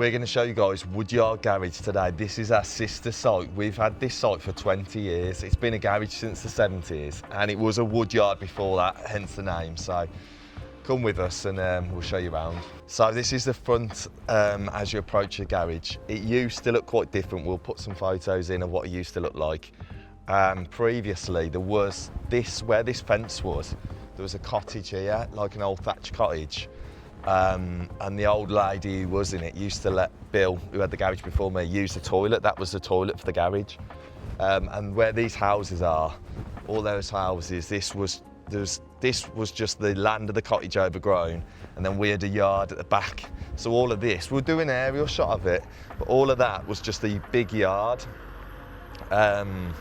We're going to show you guys Woodyard Garage today. This is our sister site. We've had this site for 20 years. It's been a garage since the 70s, and it was a Woodyard before that, hence the name. So come with us and we'll show you around. So this is the front as you approach the garage. It used to look quite different. We'll put some photos in of what it used to look like. Previously, there was this, where this fence was, there was a cottage here, like an old thatched cottage. And the old lady who was in it used to let Bill, who had the garage before me, use the toilet. That was the toilet for the garage. And where these houses are, all those houses, this was just the land of the cottage overgrown, and then we had a yard at the back. So all of this, we'll do an aerial shot of it, but all of that was just a big yard. And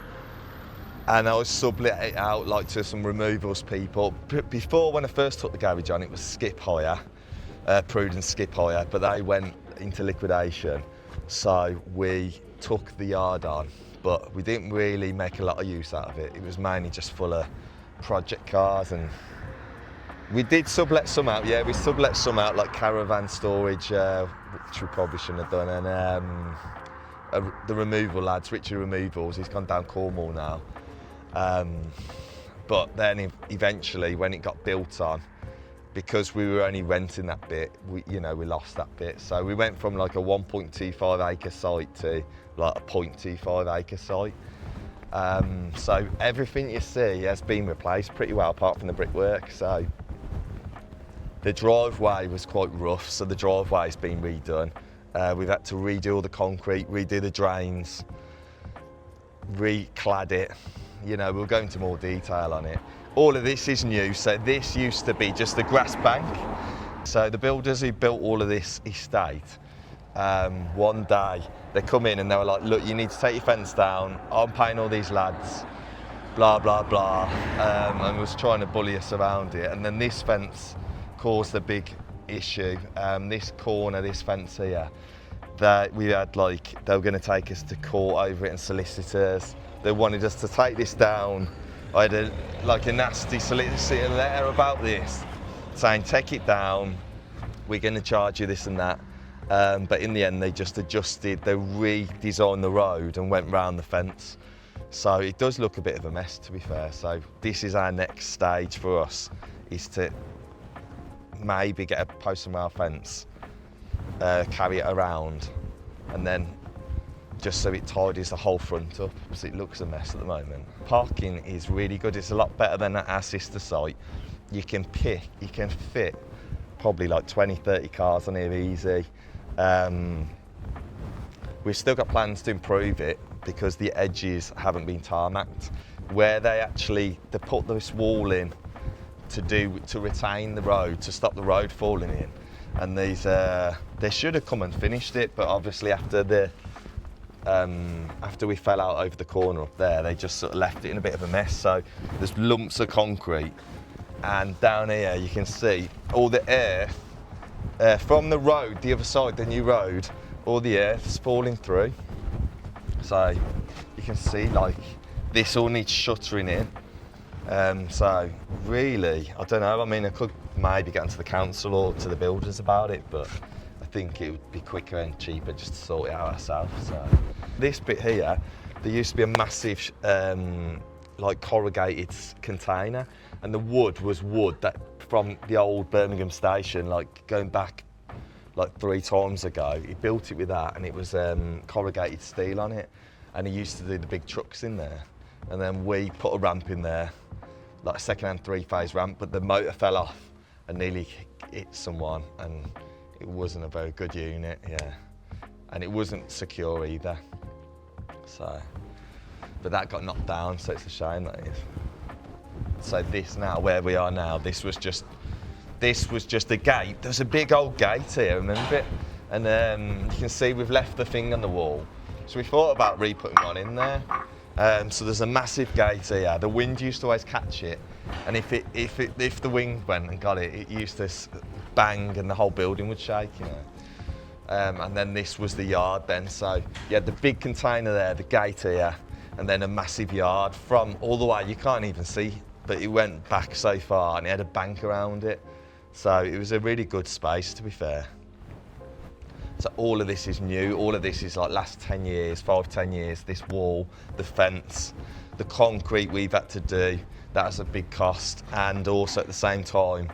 I was sublet it out like to some removals people. Before, when I first took the garage on, it was 𝗙𝗢𝗟𝗟𝗢𝗪, Prudence 𝗙𝗢𝗟𝗟𝗢𝗪, but they went into liquidation. So we took the yard on, but we didn't really make a lot of use out of it. It was mainly just full of project cars, and we did sublet some out. Yeah, we sublet some out like caravan storage, which we probably shouldn't have done. And the removal lads, Richard Removals, he's gone down Cornwall now. But then eventually, when it got built on, because we were only renting that bit, we lost that bit. So we went from like a 1.25 acre site to like a 0.25 acre site. So everything you see has been replaced pretty well, apart from the brickwork. So the driveway was quite rough, so the driveway's been redone. We've had to redo all the concrete, redo the drains, reclad it. We'll go into more detail on it. All of this is new, so this used to be just a grass bank. So the builders who built all of this estate, one day they come in and they were like, look, you need to take your fence down, I'm paying all these lads, blah, blah, blah, and was trying to bully us around it. And then this fence caused a big issue. This corner, this fence here, that we had they were going to take us to court over it, and solicitors. They wanted us to take this down. I had a nasty solicitor letter about this, saying take it down, we're going to charge you this and that. But in the end, they just adjusted, they redesigned the road and went round the fence. So it does look a bit of a mess, to be fair. So this is our next stage for us, is to maybe get a post and rail fence, carry it around, and then just so it tidies the whole front up, because it looks a mess at the moment. Parking is really good. It's a lot better than at our sister site. You can fit probably like 20, 30 cars on here easy. We've still got plans to improve it because the edges haven't been tarmacked. Where they put this wall in to retain the road, to stop the road falling in. And they should have come and finished it, but obviously after we fell out over the corner up there, they just sort of left it in a bit of a mess. So there's lumps of concrete, and down here you can see all the earth from the road, the other side, the new road, all the earth's falling through. So you can see this all needs shuttering in. So really, I don't know, I could maybe get into the council or to the builders about it, but I think it would be quicker and cheaper just to sort it out ourselves. So this bit here, there used to be a massive corrugated container, and the wood was wood that from the old Birmingham station, going back 3 times ago. He built it with that, and it was corrugated steel on it, and he used to do the big trucks in there. And then we put a ramp in there, like a second-hand 3-phase ramp, but the motor fell off and nearly hit someone, and it wasn't a very good unit, yeah. And it wasn't secure either. So, but that got knocked down, so it's a shame that is. So this now, where we are now, this was just a gate. There's a big old gate here, remember it? And you can see we've left the thing on the wall. So we thought about re-putting one in there. So there's a massive gate here. The wind used to always catch it, and if the wind went and got it, it used to bang and the whole building would shake, And then this was the yard then. So you had the big container there, the gate here, and then a massive yard from all the way, you can't even see, but it went back so far, and it had a bank around it. So it was a really good space, to be fair. So all of this is new. All of this is like last 10 years, 5-10 years. This wall, the fence, the concrete we've had to do. That's a big cost. And also at the same time,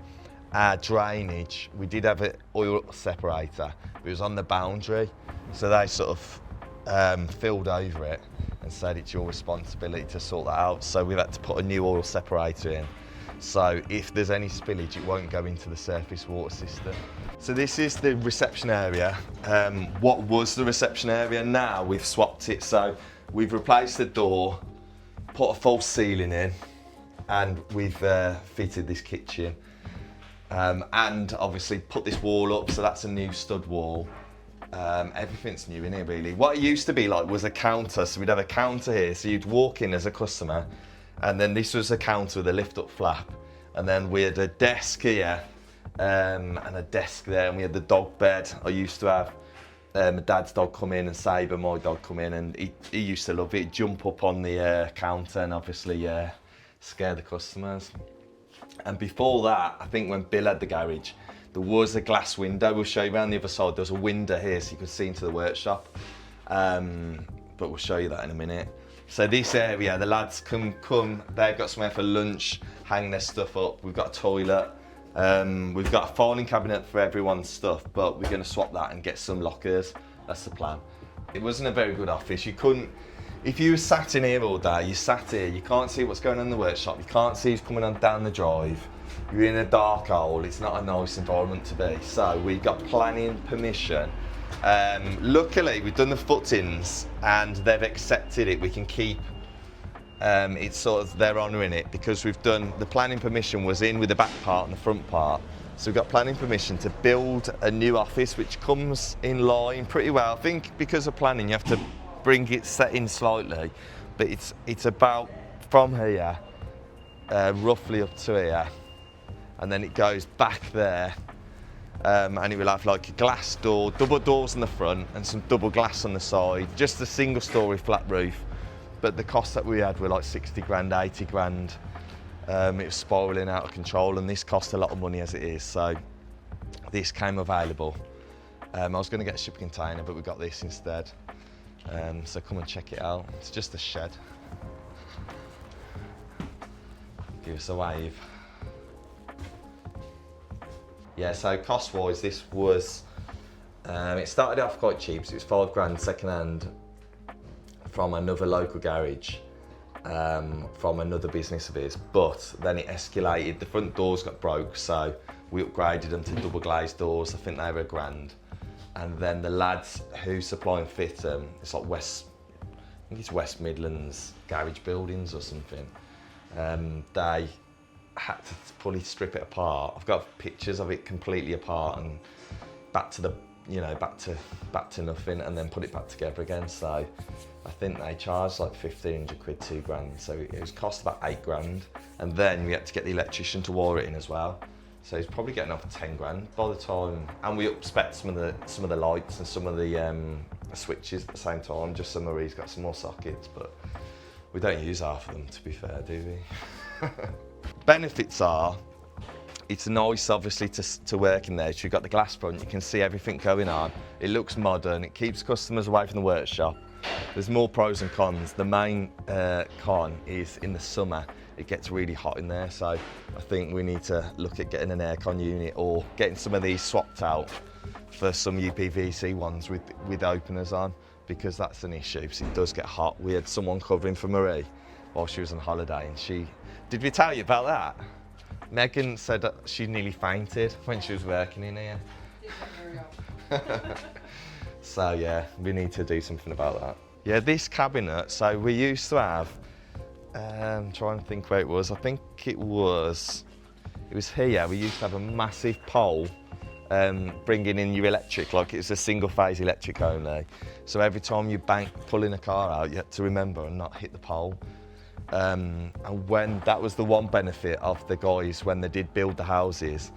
our drainage, we did have an oil separator, but it was on the boundary. So they sort of filled over it and said it's your responsibility to sort that out. So we've had to put a new oil separator in. So if there's any spillage, it won't go into the surface water system. So this is the reception area. What was the reception area? Now we've swapped it. So we've replaced the door, put a false ceiling in, and we've fitted this kitchen. And obviously put this wall up, so that's a new stud wall. Everything's new in here really. What it used to be like was a counter, so we'd have a counter here, so you'd walk in as a customer, and then this was a counter with a lift up flap, and then we had a desk here, and a desk there, and we had the dog bed. I used to have my dad's dog come in, and Sabre, my dog, come in, and he used to love it. He'd jump up on the counter and obviously scare the customers. And before that, I think when Bill had the garage, there was a glass window. We'll show you around the other side. There was a window here so you could see into the workshop. But we'll show you that in a minute. So this area, the lads come, they've got somewhere for lunch, hang their stuff up. We've got a toilet. We've got a filing cabinet for everyone's stuff, but we're going to swap that and get some lockers. That's the plan. It wasn't a very good office. You couldn't, if you were sat in here all day, you sat here, you can't see what's going on in the workshop, you can't see who's coming on down the drive, you're in a dark hole, it's not a nice environment to be. So we got planning permission. Luckily, we've done the footings and they've accepted it. We can keep, it's sort of, they're honouring it because we've done, the planning permission was in with the back part and the front part. So we've got planning permission to build a new office, which comes in line pretty well. I think because of planning, you have to bring it set in slightly, but it's about from here, roughly up to here, and then it goes back there, and it will have like a glass door, double doors in the front, and some double glass on the side. Just a single story flat roof, but the costs that we had were like 60 grand, 80 grand. It was spiralling out of control, and this cost a lot of money as it is, so this came available. I was going to get a shipping container, but we got this instead. So come and check it out. It's just a shed. Give us a wave. Yeah, so cost-wise, this was, it started off quite cheap, so it was 5 grand second hand from another local garage, from another business of his, but then it escalated. The front doors got broke, so we upgraded them to double glazed doors. I think they were £1 grand. And then the lads who supply and fit them, it's like I think it's West Midlands garage buildings or something. They had to fully strip it apart. I've got pictures of it completely apart and back to the, you know, back to nothing, and then put it back together again. So I think they charged like 1,500 quid, 2 grand. So it was cost about 8 grand. And then we had to get the electrician to wire it in as well. So he's probably getting off 10 grand by the time. And we up-spec some of the lights and some of the switches at the same time, just so Marie's got some more sockets, but we don't use half of them, to be fair, do we? Benefits are, it's nice obviously to work in there. So you've got the glass front, you can see everything going on. It looks modern, it keeps customers away from the workshop. There's more pros and cons. The main con is in the summer, it gets really hot in there, so I think we need to look at getting an aircon unit or getting some of these swapped out for some UPVC ones with openers on, because that's an issue, because it does get hot. We had someone covering for Marie while she was on holiday, and did we tell you about that? Megan said that she nearly fainted when she was working in here. So yeah, we need to do something about that. Yeah, this cabinet, so we used to have, trying to think where it was, I think it was here. We used to have a massive pole bringing in your electric, like it's a single phase electric only. So every time you pulling a car out, you had to remember and not hit the pole. And when that was the one benefit of the guys when they did build the houses,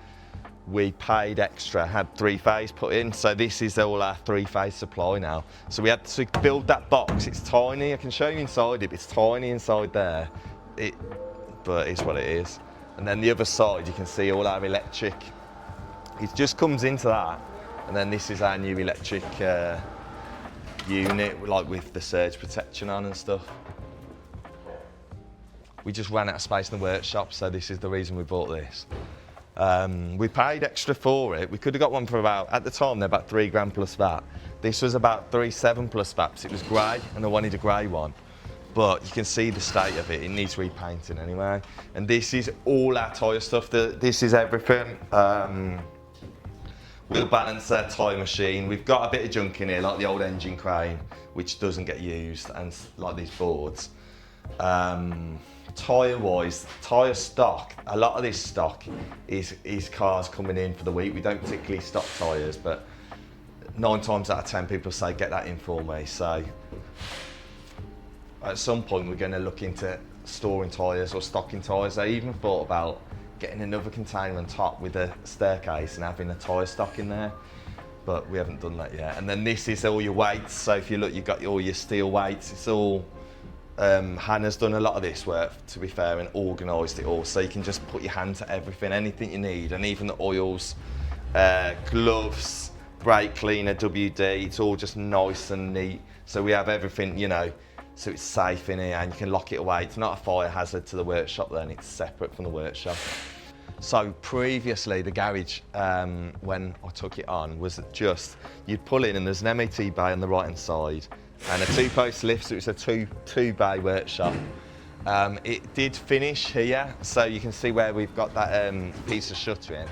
we paid extra, had 3-phase put in, so this is all our 3-phase supply now. So we had to build that box. It's tiny, I can show you inside it, but it's tiny inside there. But it's what it is. And then the other side, you can see all our electric. It just comes into that, And then this is our new electric unit, like with the surge protection on and stuff. We just ran out of space in the workshop, so this is the reason we bought this. We paid extra for it. We could have got one for about, at the time, they're about £3 plus VAT. This was about 3.7 plus VAT, because it was grey, and I wanted a grey one. But you can see the state of it, it needs repainting anyway. And this is all our tyre stuff, this is everything. Wheel balancer, tyre machine. We've got a bit of junk in here, like the old engine crane, which doesn't get used, and like these boards. Tyre-wise, tyre stock, a lot of this stock is cars coming in for the week. We don't particularly stock tyres, but 9 times out of 10 people say, get that in for me. So at some point we're going to look into storing tyres or stocking tyres. I even thought about getting another container on top with a staircase and having a tyre stock in there, but we haven't done that yet. And then this is all your weights. So if you look, you've got all your steel weights. It's all, Hannah's done a lot of this work, to be fair, and organised it all. So you can just put your hand to everything, anything you need, and even the oils, gloves, brake cleaner, WD, it's all just nice and neat. So we have everything, you know, so it's safe in here and you can lock it away. It's not a fire hazard to the workshop then, it's separate from the workshop. So previously the garage, when I took it on, was just, you'd pull in and there's an MET bay on the right hand side and a 2-post lift, so it's a two bay workshop. It did finish here, so you can see where we've got that piece of shutter in.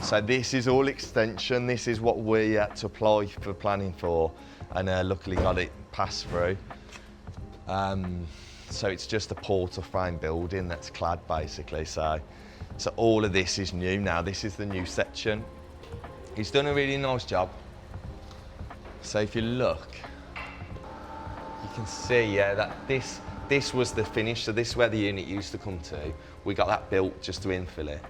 So this is all extension, this is what we had to apply for planning for, and luckily got it passed through. So it's just a portal frame building that's clad basically. So all of this is new now. This is the new section. He's done a really nice job. So if you look, you can see, yeah, that this was the finish. So this is where the unit used to come to. We got that built just to infill it.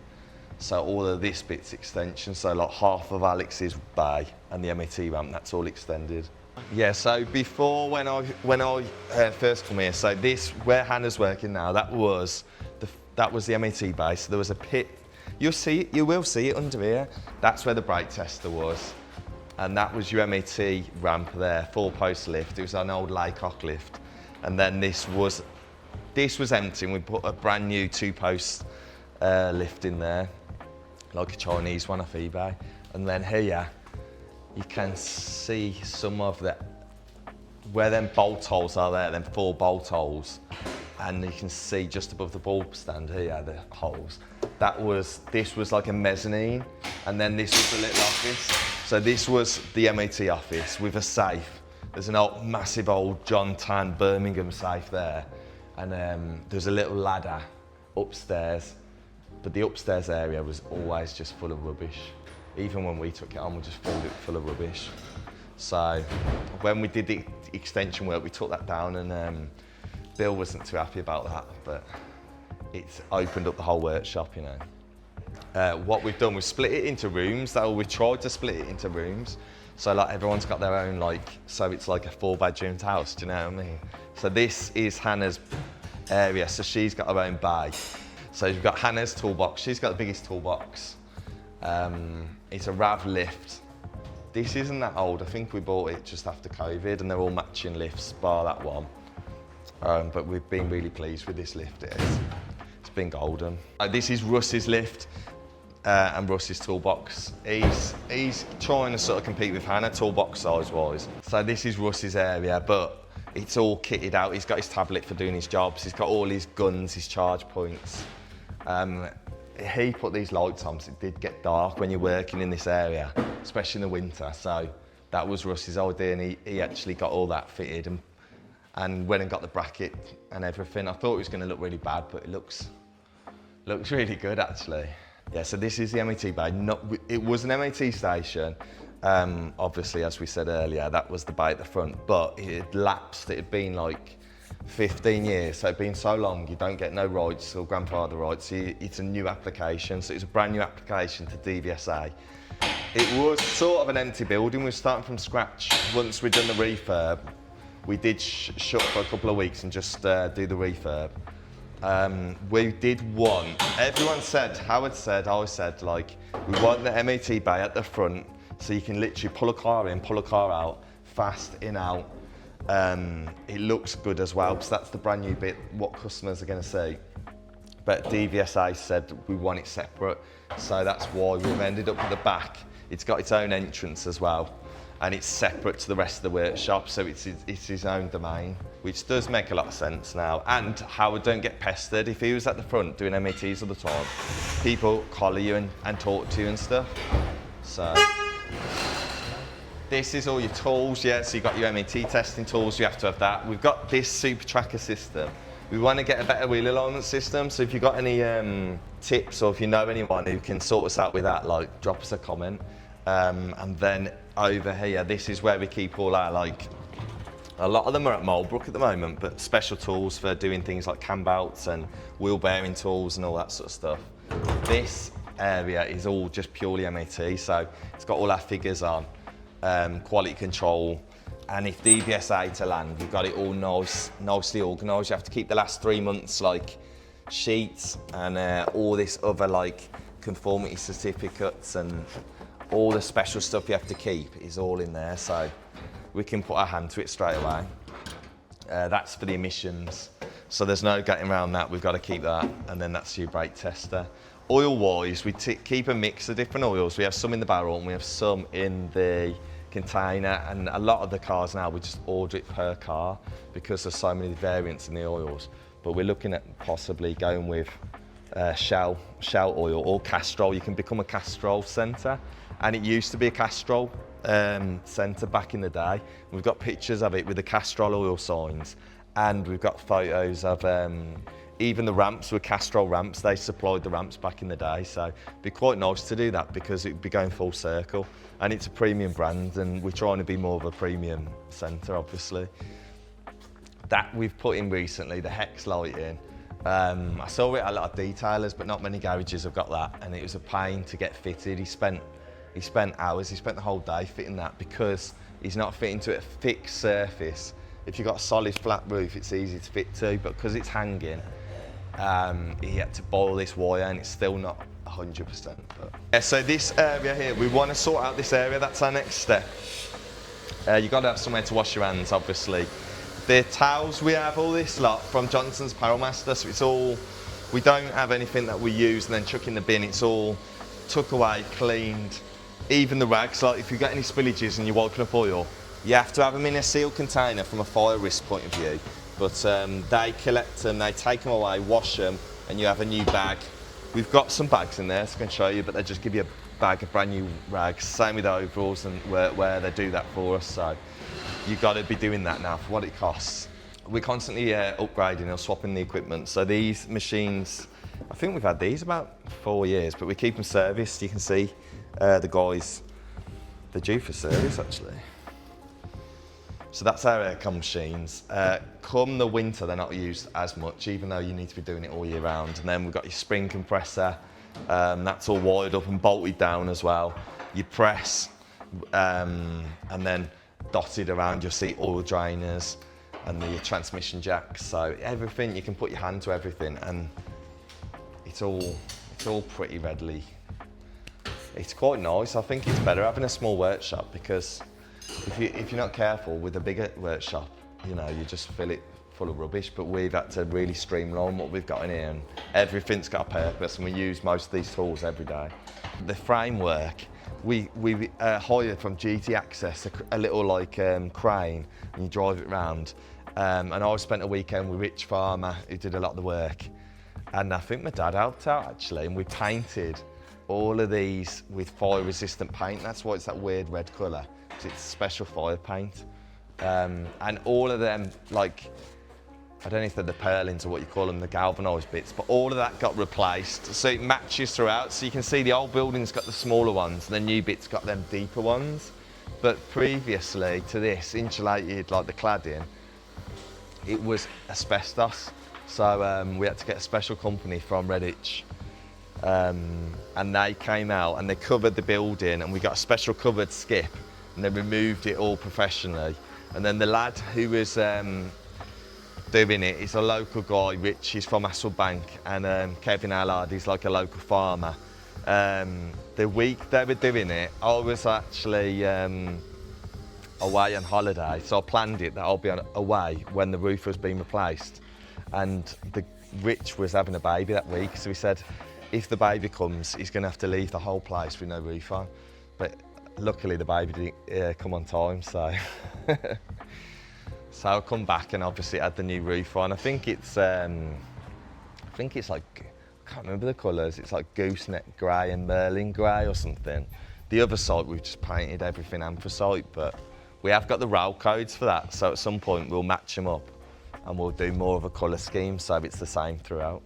So all of this bit's extension. So like half of Alex's bay and the MET ramp, that's all extended. Yeah, so before when I first come here, so this, where Hannah's working now, that was the MET bay. So there was a pit. You'll see it, you will see it under here. That's where the brake tester was. And that was your MET ramp there, 4-post lift. It was an old Laycock lift. And then this was empty, and we put a brand new 2-post lift in there, like a Chinese one off eBay. And then here, you can see some of the, where them bolt holes are there, them 4 bolt holes. And you can see just above the bulb stand here, the holes. This was like a mezzanine, and then this was a little office. So this was the MET office with a safe. There's an old, massive old John Tan Birmingham safe there. And there's a little ladder upstairs, but the upstairs area was always just full of rubbish. Even when we took it on, we just filled it full of rubbish. So when we did the extension work, we took that down, and Bill wasn't too happy about that, but it's opened up the whole workshop, you know. What we've done, we've split it into rooms. We tried to split it into rooms. So like everyone's got their own, like, so it's like a 4-bedroomed house, do you know what I mean? So this is Hannah's area, so she's got her own bay. So you've got Hannah's toolbox, she's got the biggest toolbox. It's a RAV lift. This isn't that old, I think we bought it just after COVID, and they're all matching lifts, bar that one. But we've been really pleased with this lift, it is. It's been golden. This is Russ's lift. And Russ's toolbox. He's trying to sort of compete with Hannah, toolbox size-wise. So this is Russ's area, but it's all kitted out. He's got his tablet for doing his jobs. He's got all his guns, his charge points. He put these lights on, so it did get dark when you're working in this area, especially in the winter. So that was Russ's idea, and he actually got all that fitted and went and got the bracket and everything. I thought it was going to look really bad, but it looks really good actually. Yeah, so this is the MET bay. It was an MET station. Obviously, as we said earlier, that was the bay at the front, but it had lapsed. It had been like 15 years, so it'd been so long, you don't get no rights or grandfather rights. So it's a new application, so it's a brand new application to DVSA. It was sort of an empty building. We were starting from scratch. Once we'd done the refurb, we did shut for a couple of weeks and just do the refurb. We did want, everyone said, Howard said, I said, like, we want the MET bay at the front So you can literally pull a car in, pull a car out, fast, in, out. It looks good as well, because that's the brand new bit, what customers are going to see. But DVSA said we want it separate, so that's why we've ended up at the back. It's got its own entrance as well, and it's separate to the rest of the workshop, so it's his own domain, which does make a lot of sense now. And Howard don't get pestered. If he was at the front doing MOTs all the time, people collar you and talk to you and stuff. So this is all your tools, yeah, so you've got your MOT testing tools, you have to have that. We've got this super tracker system. We want to get a better wheel alignment system, so if you've got any tips, or if you know anyone who can sort us out with that, like, drop us a comment. And then over here, this is where we keep all our, like, a lot of them are at Marlbrook at the moment, but special tools for doing things like cam belts and wheel bearing tools and all that sort of stuff. This area is all just purely MOT, so it's got all our figures on, quality control, and if DVSA to land, we've got it all nicely organised. You have to keep the last 3 months like sheets and all this other like conformity certificates and all the special stuff you have to keep is all in there, so we can put our hand to it straight away. That's for the emissions, so there's no getting around that. We've got to keep that, and then that's your brake tester. Oil-wise, we keep a mix of different oils. We have some in the barrel and we have some in the container, and a lot of the cars now we just order it per car because there's so many variants in the oils. But we're looking at possibly going with Shell oil or Castrol. You can become a Castrol centre, and it used to be a Castrol centre back in the day. We've got pictures of it with the Castrol oil signs, and we've got photos of even the ramps were Castrol ramps. They supplied the ramps back in the day, so it'd be quite nice to do that because it'd be going full circle. And it's a premium brand, and we're trying to be more of a premium centre, obviously. That we've put in recently, the hex lighting. I saw it at a lot of detailers, but not many garages have got that, and it was a pain to get fitted. He spent hours, he spent the whole day fitting that because he's not fitting to a fixed surface. If you've got a solid flat roof, it's easy to fit to, but because it's hanging, he had to boil this wire, and it's still not 100%. But. Yeah, so this area here, we want to sort out this area. That's our next step. You've got to have somewhere to wash your hands, obviously. The towels, we have all this lot from Johnson's Apparel Master, so it's all, we don't have anything that we use and then chuck in the bin. It's all tuck away, cleaned. Even the rags, like if you get any spillages and you're wiping up oil, you have to have them in a sealed container from a fire risk point of view. But they collect them, they take them away, wash them, and you have a new bag. We've got some bags in there, so I can show you, but they just give you a bag of brand new rags. Same with the overalls, and where they do that for us. So you've got to be doing that now for what it costs. We're constantly upgrading or swapping the equipment. So these machines, I think we've had these about 4 years, but we keep them serviced. You can see the guys, they're due for service actually. So that's our aircon machines. Come the winter, they're not used as much, even though you need to be doing it all year round. And then we've got your spring compressor. That's all wired up and bolted down as well. Your press, and then dotted around, you'll see oil drainers and the transmission jacks. So everything, you can put your hand to everything, and it's all pretty readily. It's quite nice. I think it's better having a small workshop, because if you're not careful with a bigger workshop, you know, you just fill it full of rubbish. But we've had to really streamline what we've got in here, and everything's got a purpose, and we use most of these tools every day. The framework, we hired from GT Access a little like crane, and you drive it around. And I spent a weekend with Rich Farmer, who did a lot of the work. And I think my dad helped out actually, and we painted all of these with fire resistant paint. That's why it's that weird red colour. It's special fire paint. And all of them, like, I don't know if they're the purlins or what you call them, the galvanised bits, but all of that got replaced. So it matches throughout. So you can see the old building's got the smaller ones, and the new bit's got them deeper ones. But previously to this, insulated, like the cladding, it was asbestos. So we had to get a special company from Redditch. And they came out and they covered the building, and we got a special covered skip, and they removed it all professionally. And then the lad who was doing it is a local guy, Rich, he's from Hasselbank, and Kevin Allard, he's like a local farmer. the week they were doing it, I was actually away on holiday, so I planned it that I'll be away when the roof was being replaced. And Rich was having a baby that week, so he said, if the baby comes, he's going to have to leave the whole place with no roof on. But luckily the baby didn't come on time, so. So I come back and obviously it had the new roof on. I think it's like, I can't remember the colours, it's like gooseneck grey and merlin grey or something. The other site, we've just painted everything anthracite, but we have got the rail codes for that, so at some point we'll match them up and we'll do more of a colour scheme so it's the same throughout.